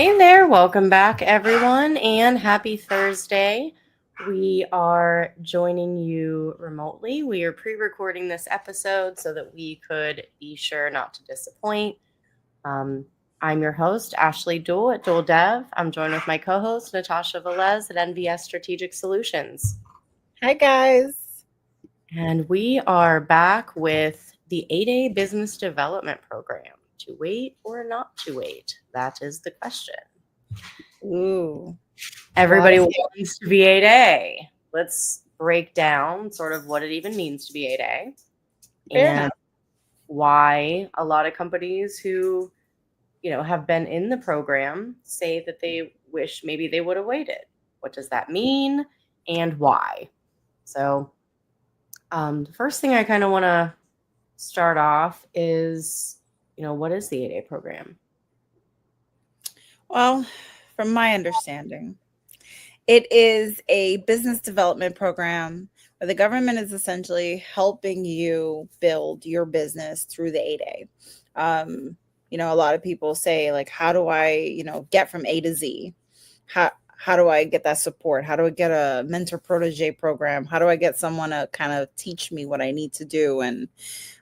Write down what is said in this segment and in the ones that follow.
Hey there, welcome back everyone, and happy Thursday. We are joining you remotely. We are pre-recording this episode so that we could be sure not to disappoint. I'm your host, Ashley Duwel at Duwel Dev. I'm joined with my co-host, Natasha Velez at NVS Strategic Solutions. Hi, guys. And we are back with the 8A Business Development Program. To wait or not to wait? That is the question. Ooh. Everybody wants to be 8A. Let's break down sort of what it even means to be 8A and why a lot of companies who, have been in the program say that they wish maybe they would have waited. What does that mean and why? So the first thing I kind of want to start off is, what is the 8A program? Well, from my understanding, it is a business development program where the government is essentially helping you build your business through the 8A. A lot of people say, like, how do I, get from A to Z? How do I get that support? How do I get a mentor protege program? How do I get someone to kind of teach me what I need to do? And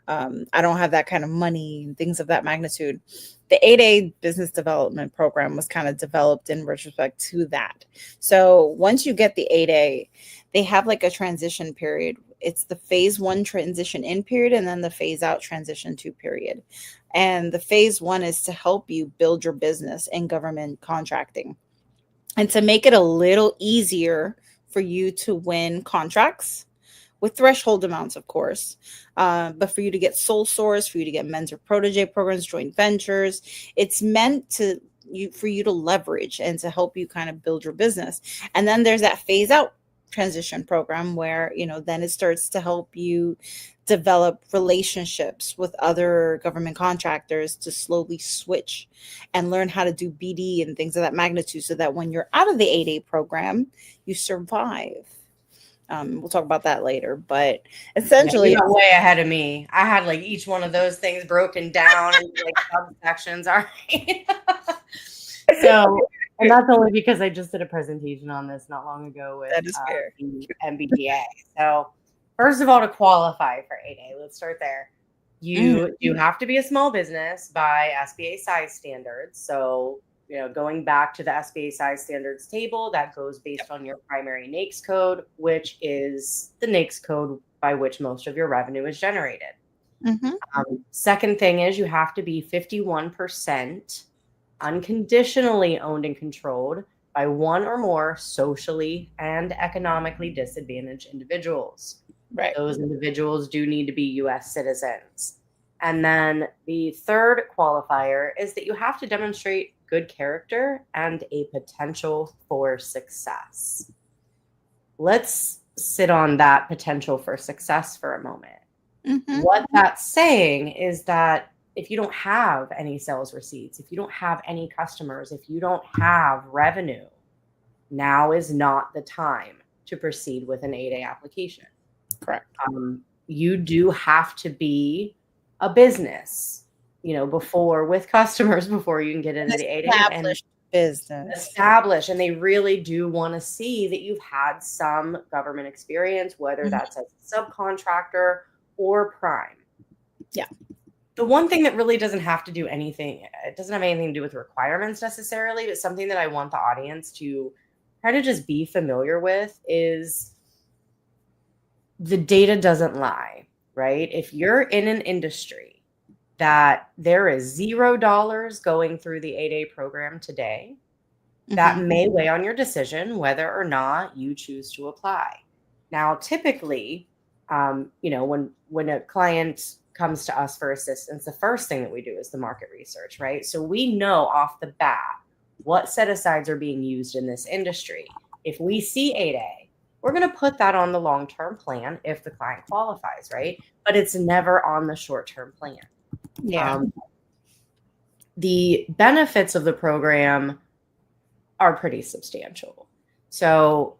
I don't have that kind of money and things of that magnitude. The 8A business development program was kind of developed in retrospect to that. So once you get the 8A, they have like a transition period. It's the phase 1 transition in period and then the phase out transition to period. And the phase 1 is to help you build your business in government contracting and to make it a little easier for you to win contracts with threshold amounts, of course, but for you to get sole source, for you to get mentor protege programs, joint ventures, it's meant for you to leverage and to help you kind of build your business. And then there's that phase out transition program where, then it starts to help you develop relationships with other government contractors to slowly switch and learn how to do BD and things of that magnitude so that when you're out of the 8A program, you survive. We'll talk about that later, but essentially, you're way ahead of me. I had like each one of those things broken down into like subsections. All right. So, and that's only because I just did a presentation on this not long ago with the MBTA. So, first of all, to qualify for 8A, let's start there. You have to be a small business by SBA size standards. So, going back to the SBA size standards table, that goes based on your primary NAICS code, which is the NAICS code by which most of your revenue is generated. Second thing is you have to be 51% unconditionally owned and controlled by one or more socially and economically disadvantaged individuals. Right. Those individuals do need to be U.S. citizens. And then the third qualifier is that you have to demonstrate good character and a potential for success. Let's sit on that potential for success for a moment. What that's saying is that if you don't have any sales receipts, if you don't have any customers, if you don't have revenue, now is not the time to proceed with an 8A application. Correct. You do have to be a business, with customers before you can get into the 8A. Established business. Established. And they really do want to see that you've had some government experience, whether that's as a subcontractor or prime. Yeah. The one thing that really doesn't have to do anything, it doesn't have anything to do with requirements necessarily, but something that I want the audience to kind of just be familiar with is the data doesn't lie, right? If you're in an industry that there is $0 going through the 8A program today, that may weigh on your decision whether or not you choose to apply. Now, typically, when a client comes to us for assistance, the first thing that we do is the market research, right? So we know off the bat what set-asides are being used in this industry. If we see 8A, we're going to put that on the long-term plan if the client qualifies, right? But it's never on the short-term plan. Yeah. The benefits of the program are pretty substantial. So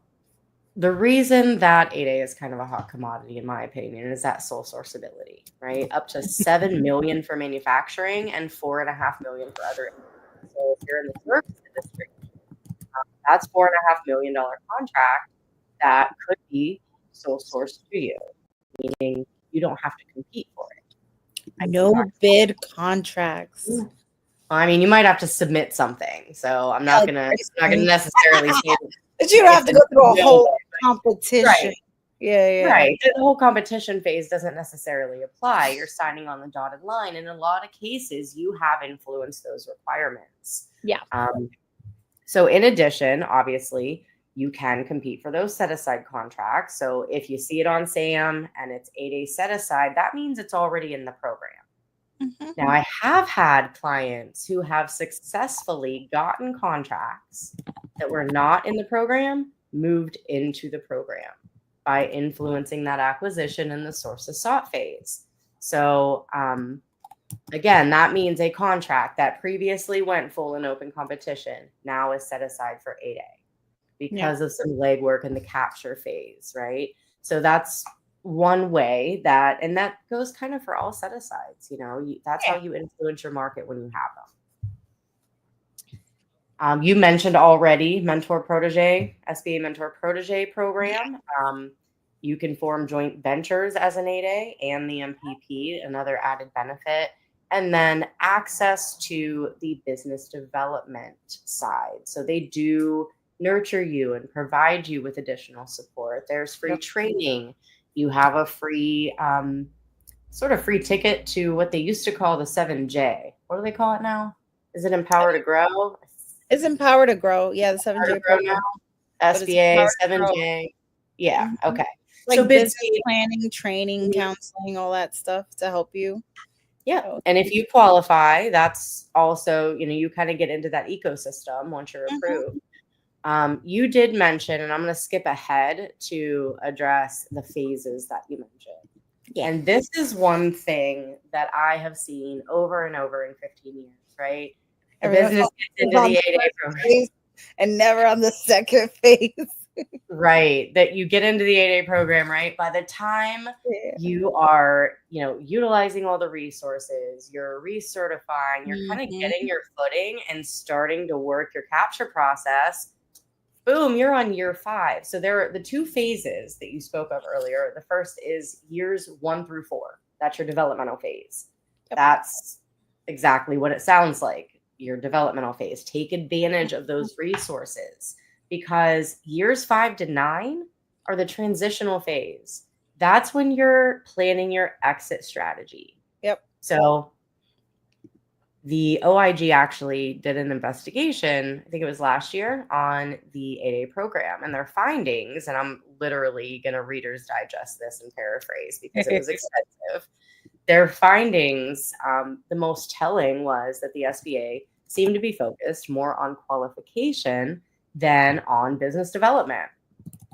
the reason that 8A is kind of a hot commodity, in my opinion, is that sole source ability, right? Up to $7 million for manufacturing and $4.5 million for other. So if you're in the service industry. That's $4.5 million contract that could be sole sourced to you, meaning you don't have to compete for it. No bid contracts. I mean, you might have to submit something, so I'm not gonna necessarily say that you have to go through a whole competition. Right. Yeah. Right. The whole competition phase doesn't necessarily apply. You're signing on the dotted line. In a lot of cases, you have influenced those requirements. Yeah. So in addition, obviously, you can compete for those set-aside contracts. So if you see it on SAM and it's 8A set-aside, that means it's already in the program. Mm-hmm. Now, I have had clients who have successfully gotten contracts that were not in the program, moved into the program by influencing that acquisition in the sources sought phase. So again, that means a contract that previously went full and open competition now is set aside for 8A because of some legwork in the capture phase, right? So that's one way and that goes kind of for all set asides, that's how you influence your market when you have them. You mentioned already mentor protege, SBA mentor protege program. You can form joint ventures as an 8A and the MPP, another added benefit. And then access to the business development side. So they do nurture you and provide you with additional support. There's free training. You have a free, sort of free ticket to what they used to call the 7J. What do they call it now? Is it Empower to Grow? It's Empower to Grow. Yeah, the 7J program. SBA, 7J. Yeah, mm-hmm. Okay. Like so business planning, training, counseling, all that stuff to help you. Yeah. And if you qualify, that's also, you kind of get into that ecosystem once you're approved. You did mention, and I'm going to skip ahead to address the phases that you mentioned. Yeah. And this is one thing that I have seen over and over in 15 years, right? The business gets into the 8A program. And never on the second phase. Right. That you get into the 8A program, right? By the time you are, utilizing all the resources, you're recertifying, you're kind of getting your footing and starting to work your capture process. Boom, you're on year 5. So there are the 2 phases that you spoke of earlier. The first is years 1 through 4. That's your developmental phase. Yep. That's exactly what it sounds like. Your developmental phase. Take advantage of those resources. Because years 5 to 9 are the transitional phase. That's when you're planning your exit strategy. Yep. So the OIG actually did an investigation, I think it was last year, on the 8A program and their findings. And I'm literally going to Reader's Digest this and paraphrase because it was extensive. Their findings, the most telling was that the SBA seemed to be focused more on qualification than on business development.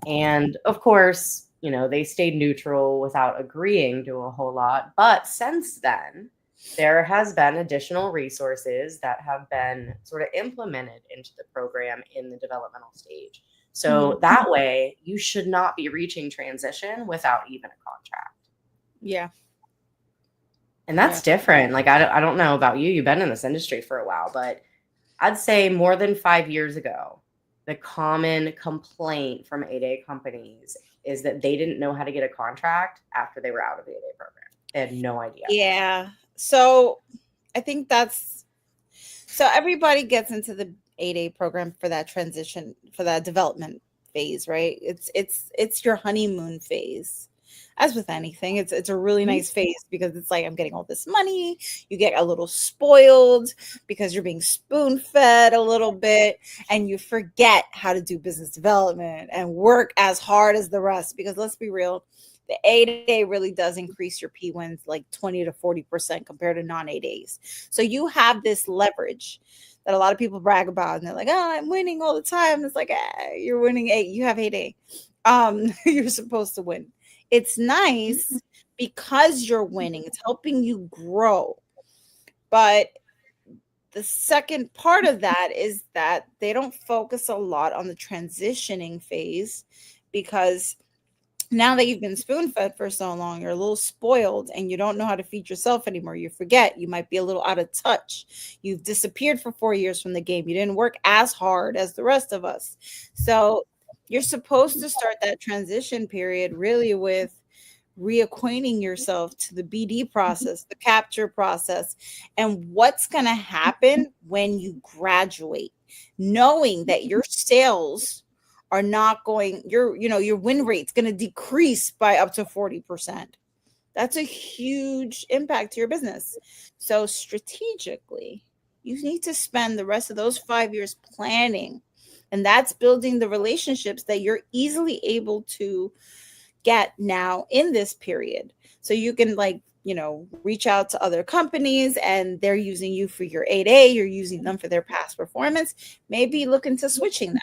And of course, they stayed neutral without agreeing to a whole lot. But since then, there has been additional resources that have been sort of implemented into the program in the developmental stage. So that way, you should not be reaching transition without even a contract. Yeah. And that's different. Like, I don't know about you. You've been in this industry for a while, but I'd say more than 5 years ago, the common complaint from 8A companies is that they didn't know how to get a contract after they were out of the 8A program. They had no idea. Yeah. So I think so everybody gets into the 8A program for that transition, for that development phase, right? It's your honeymoon phase. As with anything, it's a really nice phase because it's like, I'm getting all this money. You get a little spoiled because you're being spoon fed a little bit, and you forget how to do business development and work as hard as the rest. Because let's be real, the 8A really does increase your P wins like 20 to 40% compared to non-8As. So you have this leverage that a lot of people brag about, and they're like, "Oh, I'm winning all the time." It's like, you're winning 8. You have 8A. You're supposed to win. It's nice because you're winning. It's helping you grow. But the second part of that is that they don't focus a lot on the transitioning phase because Now that you've been spoon fed for so long, you're a little spoiled and you don't know how to feed yourself anymore. You forget, you might be a little out of touch. You've disappeared for 4 years from the game. You didn't work as hard as the rest of us. So you're supposed to start that transition period really with reacquainting yourself to the BD process, the capture process, and what's going to happen when you graduate, knowing that your sales are not going, your win rate's going to decrease by up to 40%. That's a huge impact to your business. So strategically, you need to spend the rest of those 5 years planning, and that's building the relationships that you're easily able to get now in this period. So you can reach out to other companies and they're using you for your 8A, you're using them for their past performance. Maybe look into switching that,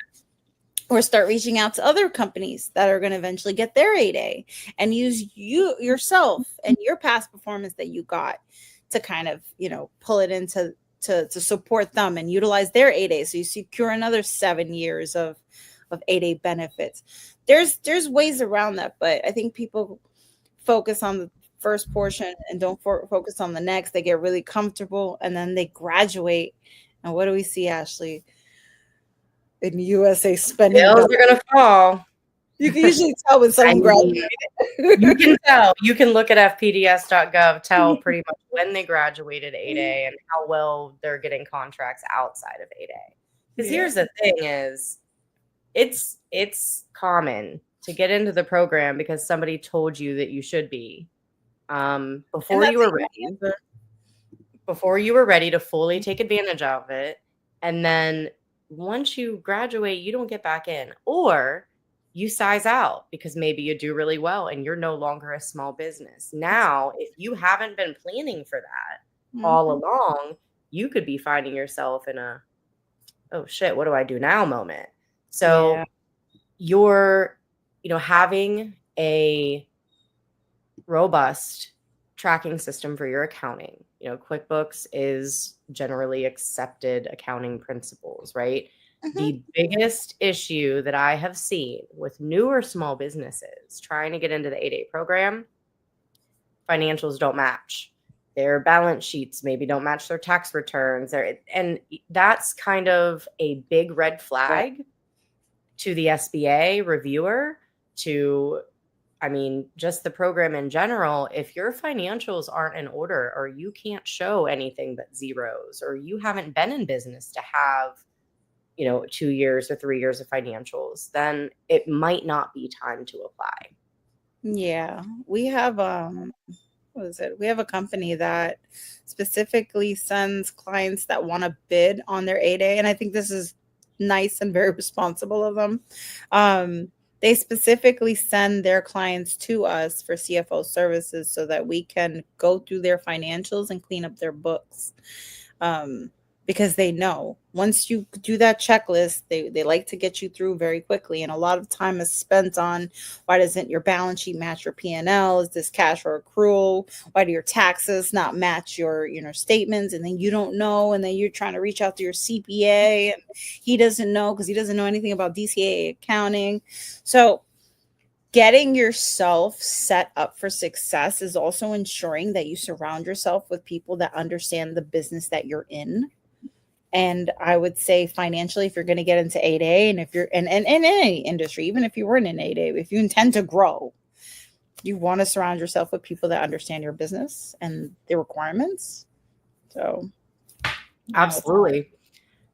or start reaching out to other companies that are going to eventually get their 8A and use you yourself and your past performance that you got to kind of, pull it into to support them and utilize their 8A. So you secure another 7 years of 8A benefits. There's ways around that, but I think people focus on the first portion and don't focus on the next. They get really comfortable and then they graduate. And what do we see, Ashley? In USA spending Bills are gonna fall. You can usually tell when someone graduated. You can tell. You can look at fpds.gov, tell pretty much when they graduated 8A and how well they're getting contracts outside of 8A. Because here's the thing is, it's common to get into the program because somebody told you that you should be before you were ready to fully take advantage of it. And then once you graduate, you don't get back in, or you size out because maybe you do really well and you're no longer a small business. Now, if you haven't been planning for that all along, you could be finding yourself in a, oh shit, what do I do now moment. So you're, having a robust tracking system for your accounting. QuickBooks is generally accepted accounting principles, right? The biggest issue that I have seen with newer small businesses trying to get into the 8A program, financials don't match. Their balance sheets maybe don't match their tax returns. And that's kind of a big red flag to the SBA reviewer, just the program in general. If your financials aren't in order, or you can't show anything but zeros, or you haven't been in business to have 2 years or 3 years of financials, then it might not be time to apply. Yeah, we have we have a company that specifically sends clients that want to bid on their 8A, and I think this is nice and very responsible of them. They specifically send their clients to us for CFO services so that we can go through their financials and clean up their books. Because they know once you do that checklist, they like to get you through very quickly. And a lot of time is spent on, why doesn't your balance sheet match your P&L? Is this cash or accrual? Why do your taxes not match your statements? And then you don't know. And then you're trying to reach out to your CPA and he doesn't know because he doesn't know anything about DCA accounting. So getting yourself set up for success is also ensuring that you surround yourself with people that understand the business that you're in. And I would say financially, if you're going to get into 8A, and if you're in any industry, even if you weren't in 8A, if you intend to grow, you want to surround yourself with people that understand your business and the requirements. So, absolutely.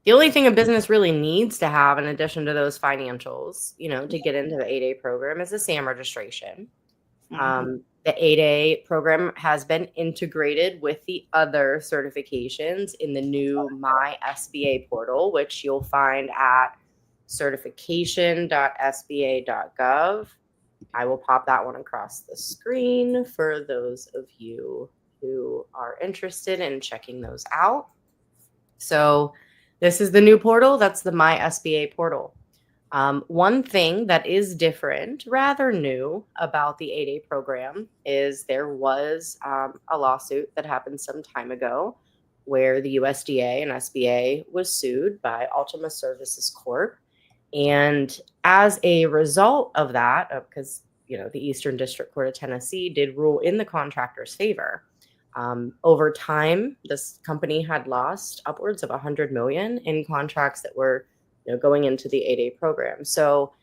The only thing a business really needs to have, in addition to those financials, to get into the 8A program, is a SAM registration. The 8A program has been integrated with the other certifications in the new My SBA portal, which you'll find at certification.sba.gov. I will pop that one across the screen for those of you who are interested in checking those out. So this is the new portal. That's the My SBA portal. One thing that is different, rather new, about the 8A program is there was a lawsuit that happened some time ago where the USDA and SBA was sued by Ultima Services Corp. And as a result of that, because the Eastern District Court of Tennessee did rule in the contractor's favor. Over time, this company had lost upwards of $100 million in contracts that were going into the 8A program. So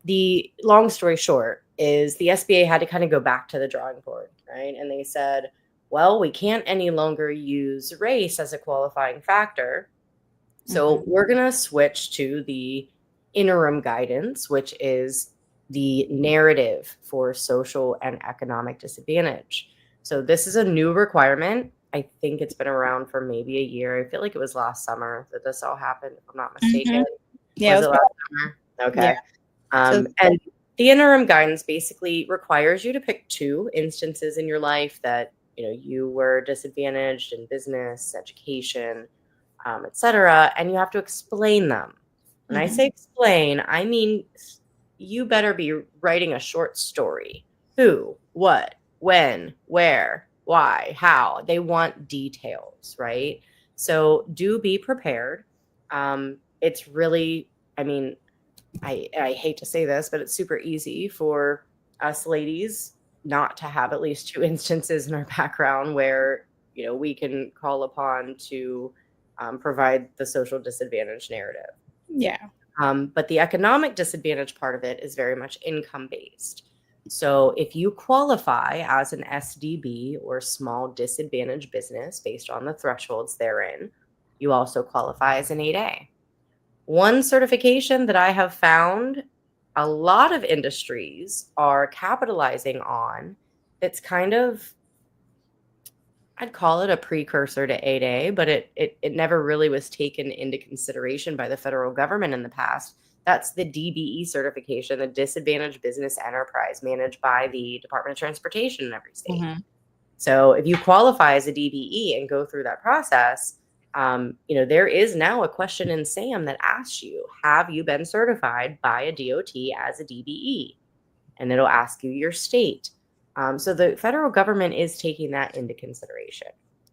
the long story short is the SBA had to kind of go back to the drawing board, right? And they said, well, we can't any longer use race as a qualifying factor. So we're going to switch to the interim guidance, which is the narrative for social and economic disadvantage. So this is a new requirement. I think it's been around for maybe a year. I feel like it was last summer that this all happened, if I'm not mistaken. Yeah, was it last summer? Okay. Yeah. And the interim guidance basically requires you to pick 2 instances in your life that you were disadvantaged in business, education, etc., and you have to explain them. When I say explain, I mean you better be writing a short story. Who, what, when, where, why, how. They want details, right? So do be prepared. It's really, I hate to say this, but it's super easy for us ladies not to have at least 2 instances in our background where, we can call upon to provide the social disadvantage narrative. Yeah. But the economic disadvantage part of it is very much income based. So if you qualify as an SDB or small disadvantaged business based on the thresholds therein, you also qualify as an 8A. One certification that I have found a lot of industries are capitalizing on, it's kind of, I'd call it a precursor to 8A, but it never really was taken into consideration by the federal government in the past. That's the DBE certification, the Disadvantaged Business Enterprise, managed by the Department of Transportation in every state. So if you qualify as a DBE and go through that process, there is now a question in SAM that asks you, have you been certified by a DOT as a DBE? And it'll ask you your state. So the federal government is taking that into consideration.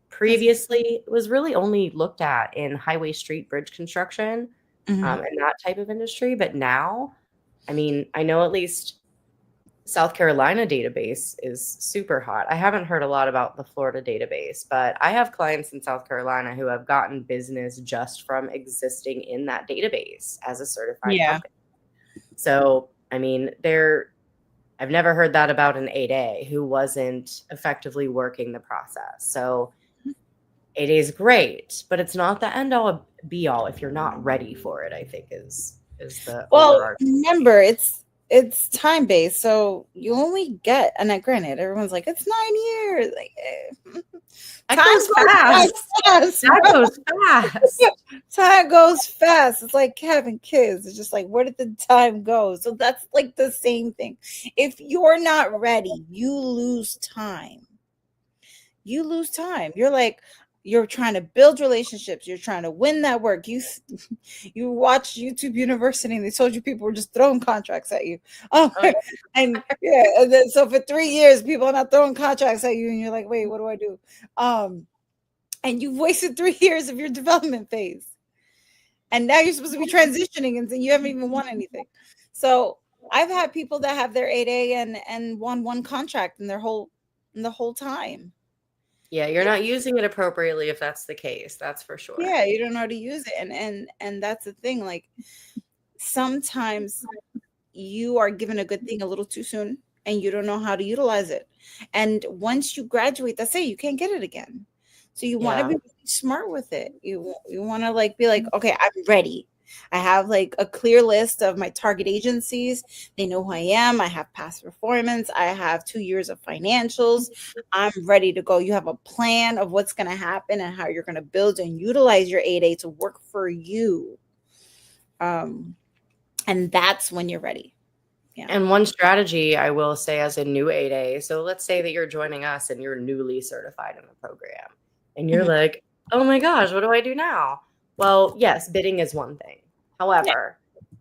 Previously, it was really only looked at in highway, street, bridge construction and that type of industry. But now, I know at least South Carolina database is super hot. I haven't heard a lot about the Florida database, but I have clients in South Carolina who have gotten business just from existing in that database as a certified company. So, I've never heard that about an 8A who wasn't effectively working the process. So 8A is great, but it's not the end all be all if you're not ready for it, I think is the remember it's time based, so you only get, and granted, everyone's like, it's 9 years. Like, time goes fast. That goes fast. Time goes fast. It's like having kids. It's just like, where did the time go? So that's like the same thing. If you're not ready, you lose time. You're trying to build relationships. You're trying to win that work. You watch YouTube University and they told you people were just throwing contracts at you. And then, so for 3 years, people are not throwing contracts at you. And you're like, wait, what do I do? And you've wasted 3 years of your development phase. And now you're supposed to be transitioning and you haven't even won anything. So I've had people that have their 8A and won 1 contract in the whole time. Yeah, you're not using it appropriately if that's the case. That's for sure. Yeah, you don't know how to use it. And that's the thing. Like, sometimes you are given a good thing a little too soon and you don't know how to utilize it. And once you graduate, that's it. You can't get it again. So you want to be really smart with it. You want to be like, okay, I'm ready. I have like a clear list of my target agencies. They know who I am. I have past performance. I have 2 years of financials. I'm ready to go. You have a plan of what's going to happen and how you're going to build and utilize your 8A to work for you. And that's when you're ready. Yeah. And one strategy I will say as a new 8A, so let's say that you're joining us and you're newly certified in the program and you're like, oh my gosh, what do I do now? Well, yes, bidding is one thing. However,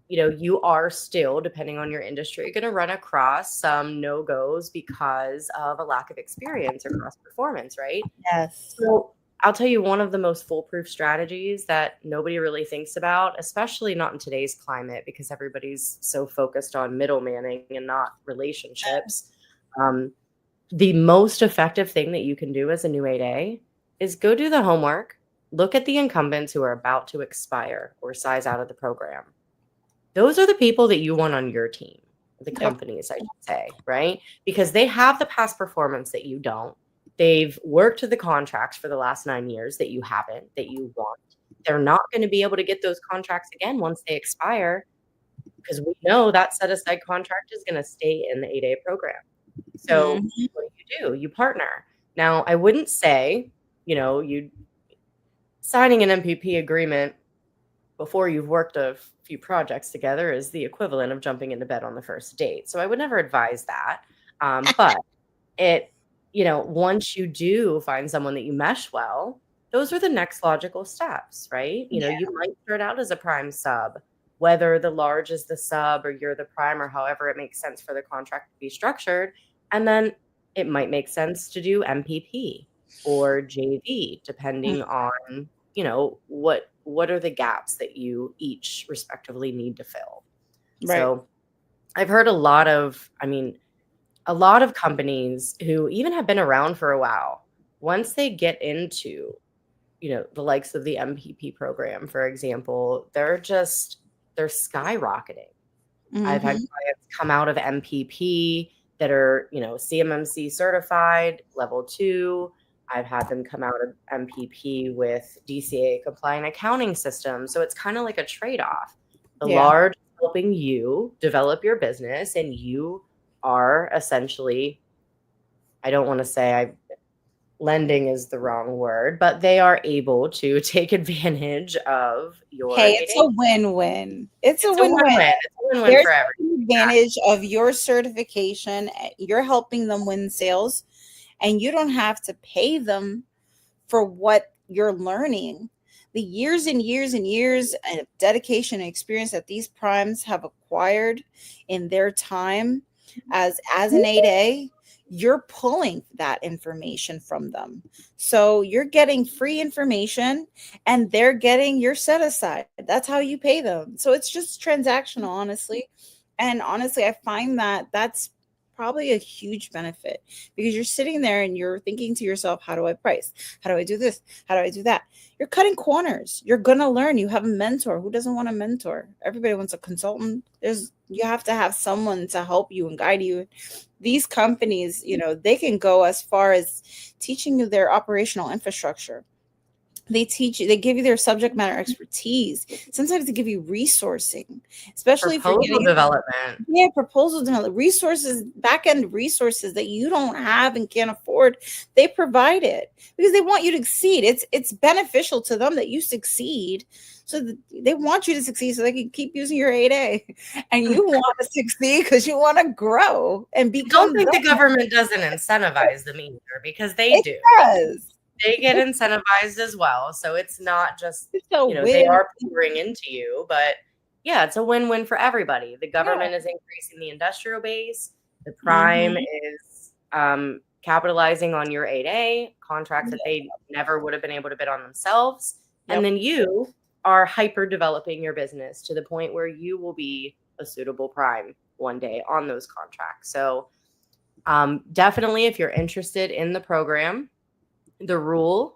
you are still, depending on your industry, going to run across some no-goes because of a lack of experience or cross performance, right? Yes. So I'll tell you one of the most foolproof strategies that nobody really thinks about, especially not in today's climate because everybody's so focused on middlemaning and not relationships. Um, the most effective thing that you can do as a new 8A is go do the homework, look at the incumbents who are about to expire or size out of the program. Those are the people that you want on your team, the companies, I should say, right? Because they have the past performance that you don't. They've worked the contracts for the last 9 years that you haven't, that you want. They're not going to be able to get those contracts again once they expire because we know that set aside contract is going to stay in the 8A program. So what do? You partner. Now, I wouldn't say, you signing an MPP agreement before you've worked a few projects together is the equivalent of jumping into bed on the first date. So I would never advise that. But once you do find someone that you mesh well, those are the next logical steps, right? You might start out as a prime sub, whether the large is the sub or you're the prime or however it makes sense for the contract to be structured. And then it might make sense to do MPP or JV, depending on, what are the gaps that you each respectively need to fill. Right. So I've heard a lot of companies who even have been around for a while, once they get into, the likes of the MPP program, for example, they're skyrocketing. I've had clients come out of MPP that are, CMMC certified, level 2. I've had them come out of MPP with DCA compliant accounting systems. So it's kind of like a trade-off. The large helping you develop your business, and you are essentially, I don't want to say lending is the wrong word, but they are able to take advantage of your. Hey, it's a win-win. It's a win-win. It's a win-win for everyone. Advantage of your certification. You're helping them win sales, and you don't have to pay them for what you're learning. The years and years and years of dedication and experience that these primes have acquired in their time as an 8A, you're pulling that information from them. So you're getting free information and they're getting your set aside. That's how you pay them. So it's just transactional, honestly. And honestly, I find that that's probably a huge benefit because you're sitting there and you're thinking to yourself, how do I price? How do I do this? How do I do that? You're cutting corners. You're going to learn. You have a mentor. Who doesn't want a mentor? Everybody wants a consultant. You have to have someone to help you and guide you. These companies, they can go as far as teaching you their operational infrastructure. They give you their subject matter expertise. Sometimes they give you resourcing, especially proposal development. Yeah, proposal development, resources, back-end resources that you don't have and can't afford. They provide it because they want you to succeed. It's beneficial to them that you succeed. So they want you to succeed so they can keep using your 8A. And you want to succeed because you want to grow and become. I don't think the government doesn't incentivize them either, because they do. It does. They get incentivized as well. So it's not just, they are pouring into you, but yeah, it's a win-win for everybody. The government is increasing the industrial base. The prime is capitalizing on your 8A contracts that they never would have been able to bid on themselves. And then you are hyper developing your business to the point where you will be a suitable prime one day on those contracts. So definitely, if you're interested in the program, the rules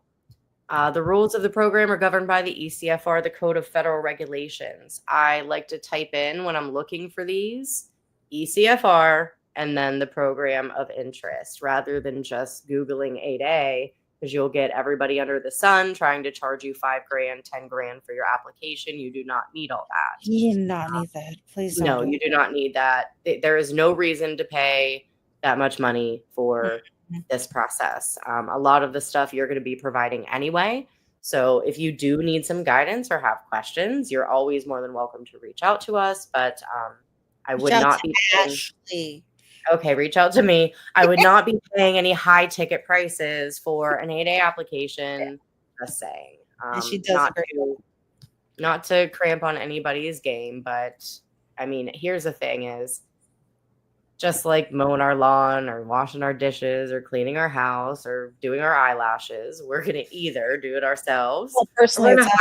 of the program are governed by the ECFR, the Code of Federal Regulations. I like to type in, when I'm looking for these, ECFR and then the program of interest, rather than just Googling 8A, because you'll get everybody under the sun trying to charge you $5,000, $10,000 for your application. You do not need all that. You do not need that. Please don't. No, you do not need that. There is no reason to pay that much money for this process. A lot of the stuff you're going to be providing anyway. So if you do need some guidance or have questions, you're always more than welcome to reach out to us. But I would not be paying. Okay, reach out to me. I would not be paying any high ticket prices for an 8A application. Just saying. She does not to cramp on anybody's game, but I mean, here's the thing is, just like mowing our lawn or washing our dishes or cleaning our house or doing our eyelashes. We're going to either do it ourselves Well, or personally, we're going to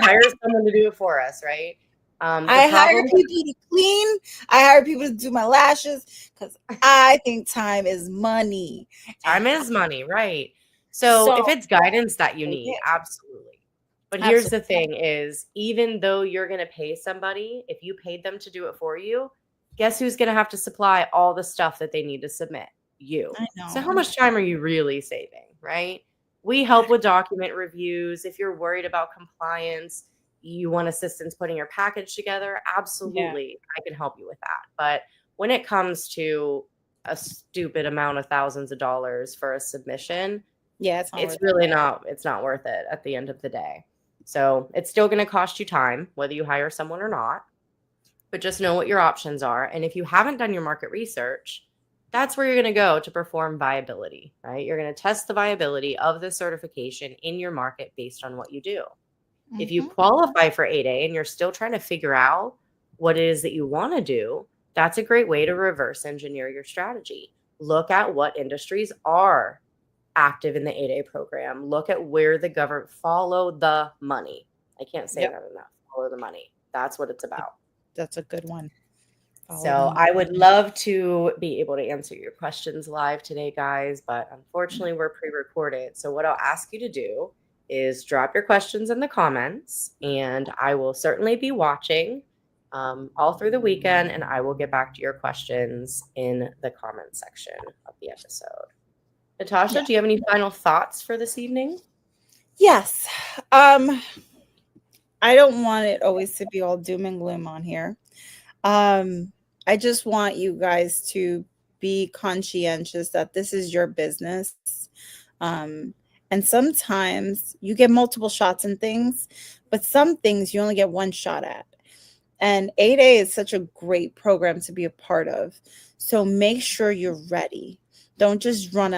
hire someone to do it for us, right? I hire people to clean. I hire people to do my lashes because I think time is money. Time is money, right? So if it's guidance that you need, absolutely. But here's the thing is, even though you're going to pay somebody, if you paid them to do it for you, guess who's going to have to supply all the stuff that they need to submit? You. I know. So how much time are you really saving, right? We help with document reviews. If you're worried about compliance, you want assistance putting your package together, absolutely, I can help you with that. But when it comes to a stupid amount of thousands of dollars for a submission, it's not worth it at the end of the day. So it's still going to cost you time, whether you hire someone or not, but just know what your options are. And if you haven't done your market research, that's where you're going to go to perform viability, right? You're going to test the viability of the certification in your market based on what you do. Mm-hmm. If you qualify for 8A and you're still trying to figure out what it is that you want to do, that's a great way to reverse engineer your strategy. Look at what industries are active in the 8A program. Look at where the government, follow the money. I can't say that enough. Follow the money. That's what it's about. That's a good one. So I would love to be able to answer your questions live today, guys, but unfortunately we're pre-recorded. So what I'll ask you to do is drop your questions in the comments, and I will certainly be watching all through the weekend, and I will get back to your questions in the comment section of the episode. Natasha, do you have any final thoughts for this evening? Yes. I don't want it always to be all doom and gloom on here. I just want you guys to be conscientious that this is your business. And sometimes you get multiple shots in things, but some things you only get one shot at. And 8A is such a great program to be a part of. So make sure you're ready. Don't just run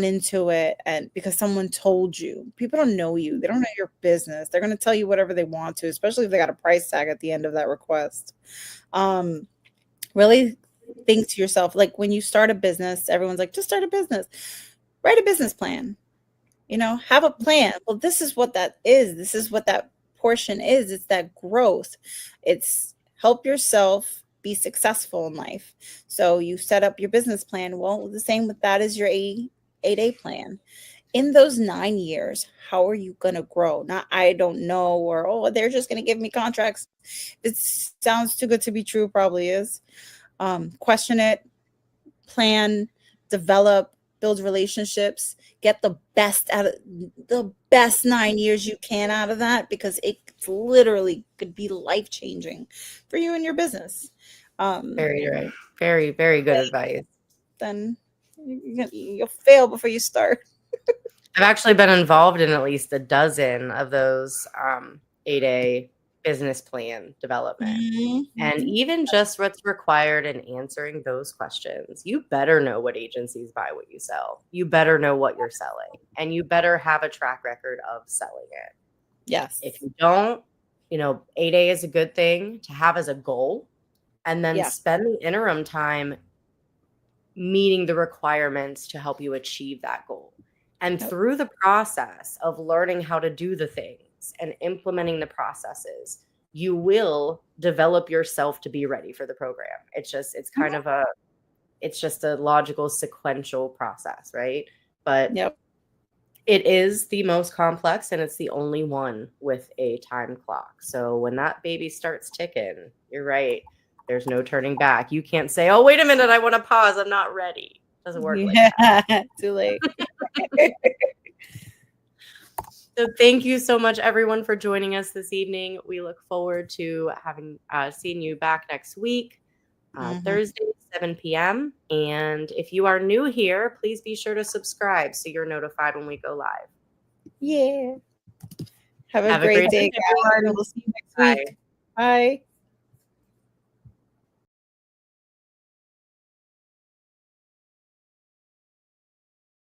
into it and because someone told you. People don't know you. They don't know your business. They're going to tell you whatever they want to, especially if they got a price tag at the end of that request. Really think to yourself, like when you start a business, everyone's like, just start a business. Write a business plan. Have a plan. Well, this is what that is. This is what that portion is. It's that growth. It's help yourself be successful in life. So you set up your business plan. Well, the same with that is your 8A plan. In those 9 years, how are you going to grow? Not, I don't know, or, they're just going to give me contracts. It sounds too good to be true, probably is. Question it, plan, develop, build relationships, get the best out of the best 9 years you can out of that, because it literally could be life-changing for you and your business. Very right. Very, very good advice. Then you'll fail before you start. I've actually been involved in at least a dozen of those 8A business plan development. Mm-hmm. And even just what's required in answering those questions, you better know what agencies buy what you sell. You better know what you're selling, and you better have a track record of selling it. Yes. If you don't, 8A is a good thing to have as a goal, and then spend the interim time meeting the requirements to help you achieve that goal. And through the process of learning how to do the things and implementing the processes, you will develop yourself to be ready for the program. It's just a logical sequential process, right? But it is the most complex, and it's the only one with a time clock. So when that baby starts ticking, you're right. There's no turning back. You can't say, oh, wait a minute, I want to pause. I'm not ready. It doesn't work like that. Too late. So thank you so much, everyone, for joining us this evening. We look forward to seeing you back next week, Thursday, 7 p.m. And if you are new here, please be sure to subscribe so you're notified when we go live. Yeah. Have a great day, everyone. We'll see you next week. Bye.